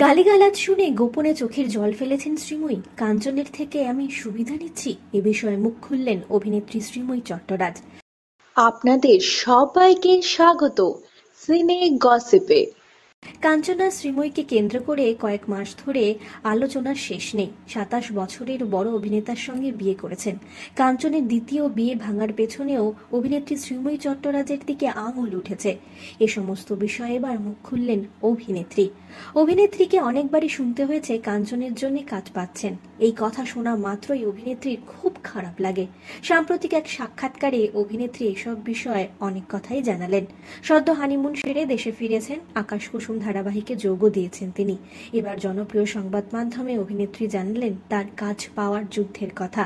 গালিগালাজ শুনে গোপনে চোখের জল ফেলেছেন শ্রীময়ী। কাঞ্চনের থেকে আমি সুবিধা নিচ্ছি, এ বিষয়ে মুখ খুললেন অভিনেত্রী শ্রীময়ী চট্টরাজ। আপনাদের সবাইকে স্বাগত সিনে গসিপে। কাঞ্চনা শ্রীময়ীকে কেন্দ্র করে কয়েক মাস ধরে আলোচনার শেষ নেই। ২৭ বছরের বড় অভিনেতার সঙ্গে বিয়ে করেছেন। কাঞ্চনের দ্বিতীয় বিয়ে ভাঙার পেছনেও অভিনেত্রী শ্রীময়ী চট্টরাজের দিকে আঙুল উঠেছে। এ সমস্ত বিষয়ে এবার মুখ খুললেন অভিনেত্রীকে অনেকবারই শুনতে হয়েছে কাঞ্চনের জন্য কাজ পাচ্ছেন। এই কথা শোনা মাত্রই অভিনেত্রীর খুব খারাপ লাগে। সাম্প্রতিক এক সাক্ষাৎকারে অভিনেত্রী এসব বিষয়ে অনেক কথাই জানালেন। সদ্য হানিমুন সেরে দেশে ফিরেছেন, আকাশ কুসুম ধারাবাহিকে যোগও দিয়েছেন তিনি। এবার জনপ্রিয় সংবাদ মাধ্যমে অভিনেত্রী জানালেন তার কাজ পাওয়ার যুদ্ধের কথা।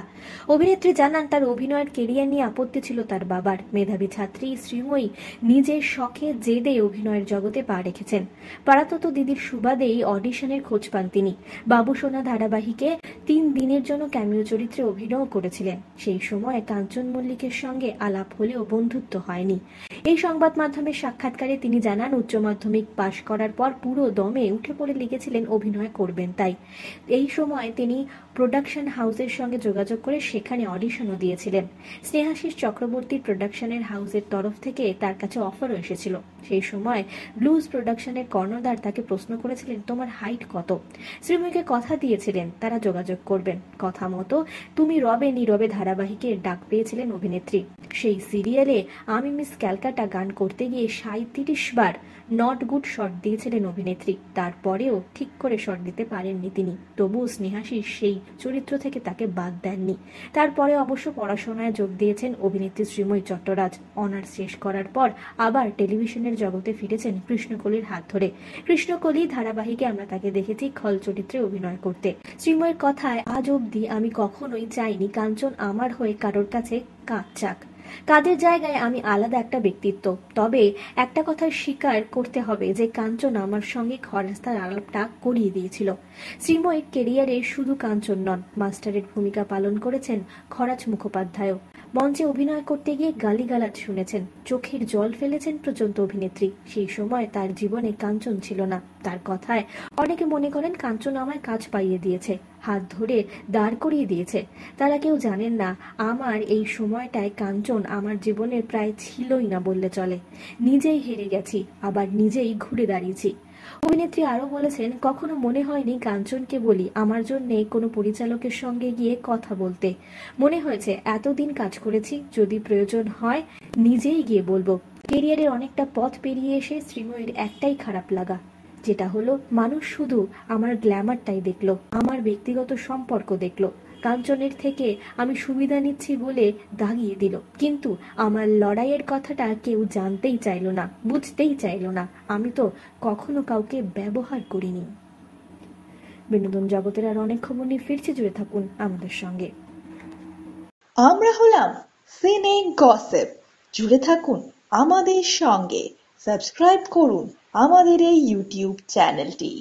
অভিনেত্রী জানান তার অভিনয়ের কেরিয়ার নিয়ে আপত্তি ছিল তার বাবার। মেধাবী ছাত্রী শ্রীময়ী নিজের শখে জেদে অভিনয়ের জগতে পা রেখেছেন। পাড়াততো দিদির সুবাদেই অডিশনের খোঁজ পান তিনি। বাবুসোনা ধারাবাহিকে ৩ দিনের জন্য ক্যামিও চরিত্রে অভিনয় করেছিলেন। সেই সময় কাঞ্চন মল্লিকের সঙ্গে আলাপ হলেও বন্ধুত্ব হয়নি। এই সংবাদ মাধ্যমের সাক্ষাৎকারে তিনি জানান উচ্চ মাধ্যমিক পাশ করার পর পুরো দমে উঠে পড়ে লিখেছিলেন অভিনয় করবেন। তাই এই সময় তিনি প্রোডাকশন হাউসের সঙ্গে যোগাযোগ করে সেখানে অডিশনও দিয়েছিলেন। স্নেহাশিস চক্রবর্তীর প্রোডাকশনের হাউসের তরফ থেকে তার কাছে অফারও এসেছিল। সেই সময় ব্লুজ প্রোডাকশনের কর্ণধার তাকে প্রশ্ন করেছিলেন তোমার হাইট কত। শ্রীময়ীকে কথা দিয়েছিলেন তারা যোগাযোগ করবেন। কথা মতো তুমি রবে নীরবে ধারাবাহিকের ডাক পেয়েছিলেন অভিনেত্রী। সেই সিরিয়ালে আমি মিস ক্যালকাটা গান করতে গিয়ে ৩৭ বার নট গুড শট দিয়েছিলেন অভিনেত্রী। তারপরেও ঠিক করে শট দিতে পারেননি তিনি। তবুও স্নেহাশিস সেই চরিত্র থেকে তাকে বাদ দেননি। তারপরে অবশ্য পড়াশোনায় যোগ দিয়েছেন অভিনেত্রী শ্রীময়ী চট্টরাজ। অনার্স শেষ করার পর আবার টেলিভিশনের জগতে ফিরেছেন কৃষ্ণকলির হাত ধরে। কৃষ্ণকলি ধারাবাহিকে আমরা তাকে দেখেছি খল চরিত্রে অভিনয় করতে। শ্রীময়ীর কথায় আজ অবধি আমি কখনোই চাইনি কাঞ্চন আমার হয়ে কারোর কাছে কাজ চাক। কাজের জায়গায় আমি আলাদা একটা ব্যক্তিত্ব। তবে একটা কথা স্বীকার করতে হবে যে কাঞ্চন আমার সঙ্গে খরাস্তার আলাপটা করিয়ে দিয়েছিল। শ্রীময়ীর কেরিয়ারে শুধু কাঞ্চন নন, মাস্টারের ভূমিকা পালন করেছেন খরাজ মুখোপাধ্যায়ও। মঞ্চে অভিনয় করতে গিয়ে গালিগালাজ শুনেছেন, চোখের জল ফেলেছেন প্রচণ্ড অভিনেত্রী। সেই সময় তার জীবনে কাঞ্চন ছিল না। তার কথায় অনেকে মনে করেন কাঞ্চন আমায় কাজ পাইয়ে দিয়েছে, হাত ধরে দাঁড় করিয়ে দিয়েছে। তারা কেউ জানেন না আমার এই সময়টায় কাঞ্চন আমার জীবনের প্রায় ছিলই না বললে চলে। নিজেই হেরে গেছি, আবার নিজেই ঘুরে দাঁড়িয়েছি। অভিনেত্রী আরো বলেছেন, কখনো মনে হয়নি কাঞ্চনকে বলি আমার জন্যে কোনো পরিচালকের সঙ্গে গিয়ে কথা বলতে। মনে হয়েছে এতদিন কাজ করেছি, যদি প্রয়োজন হয় নিজেই গিয়ে বলবো। কেরিয়ারের অনেকটা পথ পেরিয়ে এসে শ্রীময়ীর একটাই খারাপ লাগা, যেটা হলো মানুষ শুধু আমার গ্ল্যামারটাই দেখলো, আমার ব্যক্তিগত সম্পর্ক দেখলো। কাঞ্চনের থেকে আমি সুবিধা নিচ্ছি বলে দাগিয়ে দিল, কিন্তু আমার লড়াইয়ের কথাটা কেউ জানতেই চাইল না, বুঝতেই চাইল না। আমি তো কখনো কাউকে ব্যবহার করিনি। বিনোদন জগতের আর অনেক খবর নিয়ে ফিরছি, জুড়ে থাকুন আমাদের সঙ্গে। আমরা হলাম সিনে গসিপ, জুড়ে থাকুন আমাদের সঙ্গে। সাবস্ক্রাইব করুন আমাদের এই ইউটিউব চ্যানেলটি।